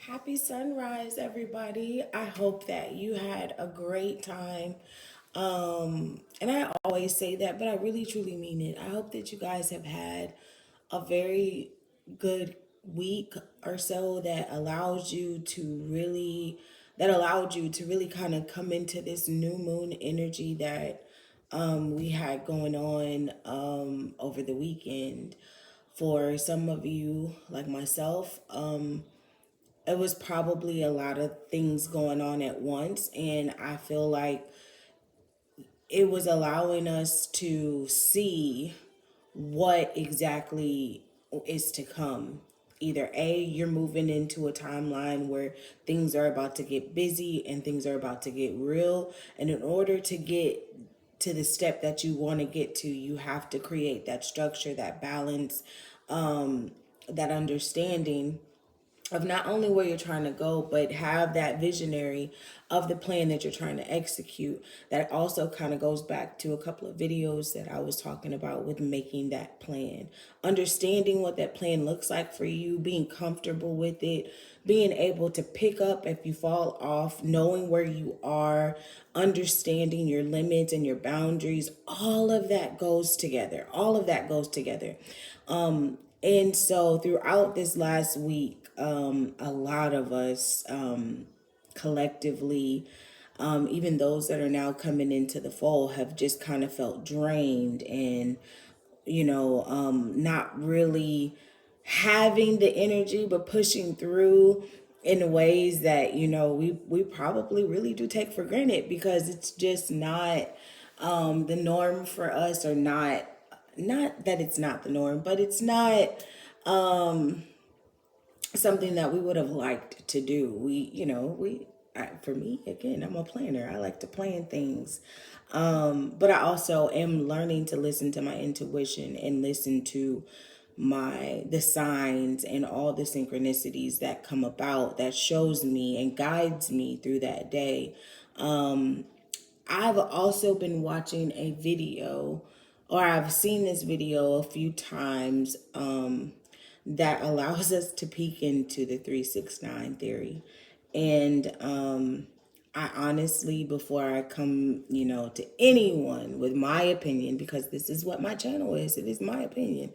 Happy sunrise, everybody. I hope that you had a great time. And I always say that, but I really truly mean it. I hope that you guys have had a very good week or so that allowed you to really kind of come into this new moon energy that we had going on over the weekend. For some of you, like myself, it was probably a lot of things going on at once, and I feel like it was allowing us to see what exactly is to come. Either A, you're moving into a timeline where things are about to get busy and things are about to get real, and in order to get to the step that you want to get to, you have to create that structure, that balance, that understanding of not only where you're trying to go, but have that visionary of the plan that you're trying to execute. That also kind of goes back to a couple of videos that I was talking about with making that plan, understanding what that plan looks like for you, being comfortable with it, being able to pick up if you fall off, knowing where you are, understanding your limits and your boundaries. All of that goes together. All of that goes together. And so throughout this last week, a lot of us collectively, even those that are now coming into the fold, have just kind of felt drained and, not really having the energy, but pushing through in ways that, we probably really do take for granted because it's just not the norm for us, or not that it's not the norm, but it's not something that we would have liked to do. For me, again, I'm a planner. I like to plan things. But I also am learning to listen to my intuition and listen to the signs and all the synchronicities that come about, that shows me and guides me through that day. I've also been watching a video, or I've seen this video a few times, that allows us to peek into the 369 theory. And I honestly, before I come, to anyone with my opinion, because this is what my channel is, it is my opinion.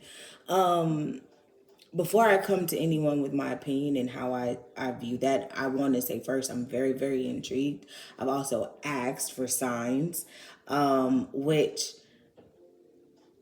Before I come to anyone with my opinion and how I view that, I want to say first, I'm very, very intrigued. I've also asked for signs, which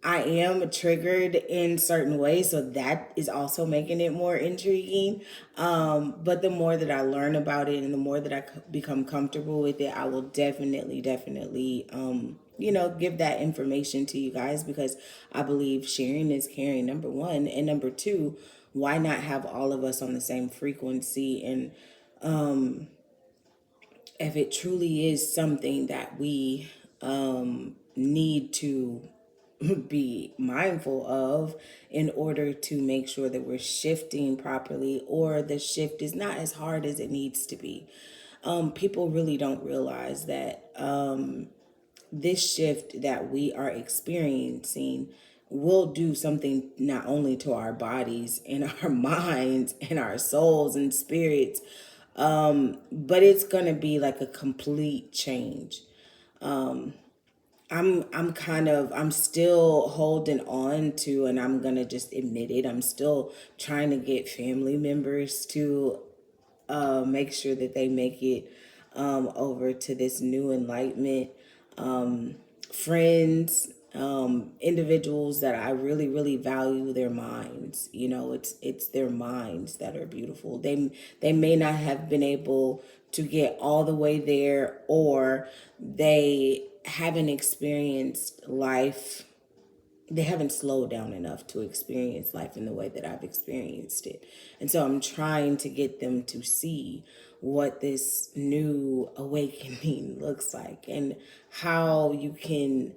I am triggered in certain ways, so that is also making it more intriguing. But the more that I learn about it and the more that I become comfortable with it, I will definitely, give that information to you guys, because I believe sharing is caring, number one. And number two, why not have all of us on the same frequency? And if it truly is something that we need to be mindful of in order to make sure that we're shifting properly, or the shift is not as hard as it needs to be. People really don't realize that this shift that we are experiencing will do something not only to our bodies and our minds and our souls and spirits, but it's going to be like a complete change. I'm still holding on to, and I'm gonna just admit it, I'm still trying to get family members to make sure that they make it over to this new enlightenment. Friends, individuals that I really, really value their minds. It's their minds that are beautiful. They may not have been able to get all the way there, or they haven't experienced life, they haven't slowed down enough to experience life in the way that I've experienced it. And so I'm trying to get them to see what this new awakening looks like, and how you can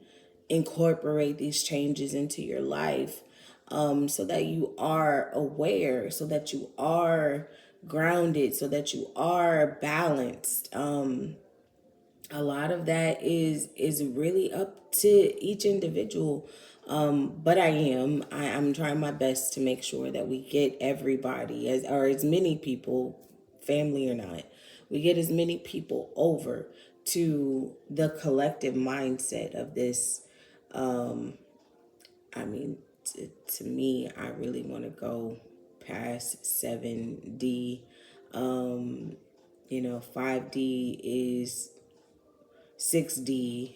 incorporate these changes into your life, so that you are aware, so that you are grounded, so that you are balanced. A lot of that is really up to each individual, but I'm trying my best to make sure that we get everybody, as many people family or not, we get as many people over to the collective mindset of this. I mean, to me, I really want to go past 7D. 5D is 6D,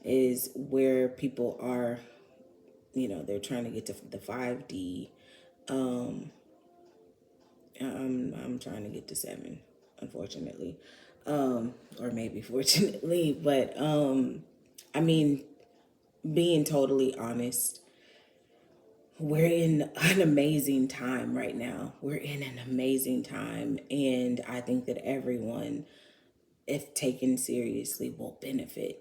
is where people are, they're trying to get to the 5D. I'm trying to get to 7, unfortunately, or maybe fortunately, but I mean, being totally honest, we're in an amazing time right now. We're in an amazing time, and I think that everyone, if taken seriously, will benefit.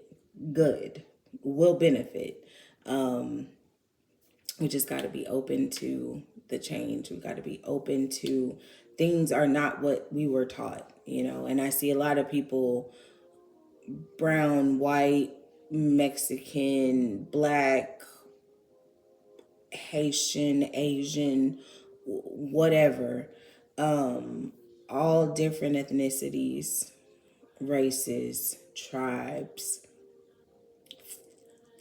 Good, will benefit. We just got to be open to the change. We got to be open to things are not what we were taught, And I see a lot of people, brown, white, Mexican, black, Haitian, Asian, whatever, all different ethnicities, races, tribes,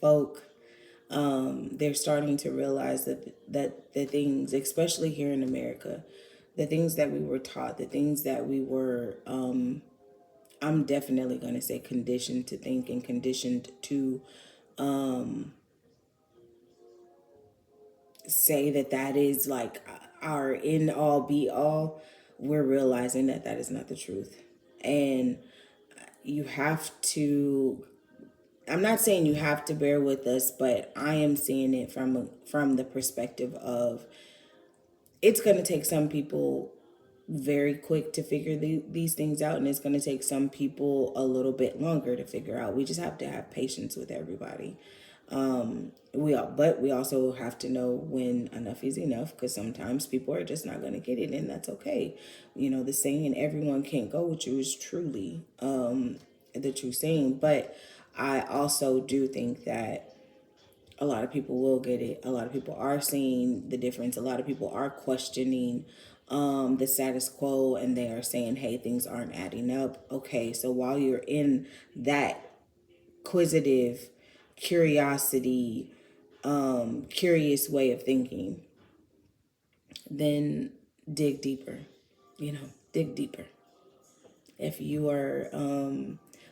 folk. They're starting to realize that the things, especially here in America, the things that we were taught, the things that we were, I'm definitely going to say conditioned to think and conditioned to say that is like our end all be all. We're realizing that that is not the truth. And you have to, I'm not saying you have to bear with us, but I am seeing it from the perspective of it's going to take some people very quick to figure these things out, and it's going to take some people a little bit longer to figure out. We just have to have patience with everybody. But we also have to know when enough is enough, because sometimes people are just not going to get it, and that's okay. The saying "everyone can't go with you" is truly the true saying. But I also do think that a lot of people will get it. A lot of people are seeing the difference. A lot of people are questioning the status quo, and they are saying, hey, things aren't adding up. Okay, so while you're in that inquisitive curiosity, curious way of thinking, then dig deeper, dig deeper. If you are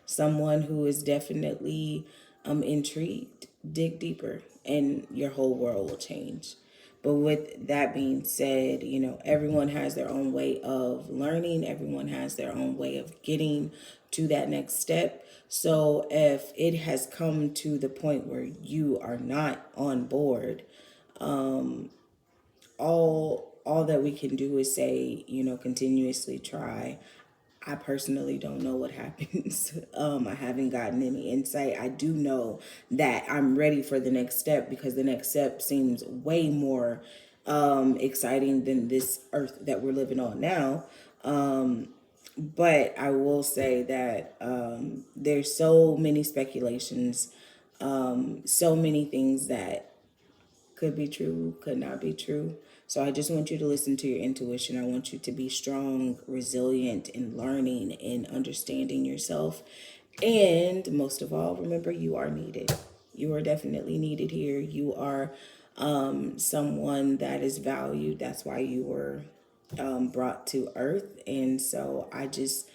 someone who is definitely intrigued, dig deeper and your whole world will change. But with that being said, everyone has their own way of learning, everyone has their own way of getting to that next step. So if it has come to the point where you are not on board, all that we can do is say, continuously try. I personally don't know what happens. I haven't gotten any insight. I do know that I'm ready for the next step, because the next step seems way more exciting than this earth that we're living on now. But I will say that there's so many speculations, so many things that could be true, could not be true. So I just want you to listen to your intuition. I want you to be strong, resilient in learning and understanding yourself. And most of all, remember, you are needed. You are definitely needed here. You are someone that is valued. That's why you were brought to earth. And so I just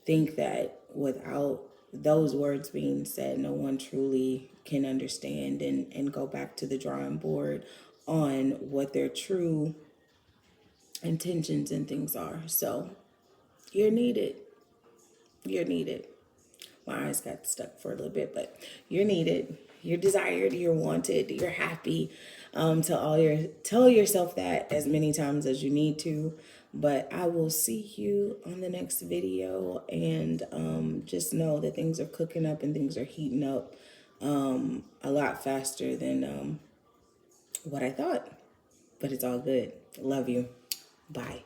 think that without those words being said, no one truly can understand and go back to the drawing board on what their true intentions and things are. So you're needed. You're needed. My eyes got stuck for a little bit, but you're needed. You're desired. You're wanted. You're happy. Tell yourself that as many times as you need to. But I will see you on the next video, and just know that things are cooking up and things are heating up a lot faster than what I thought. But it's all good. Love you. Bye.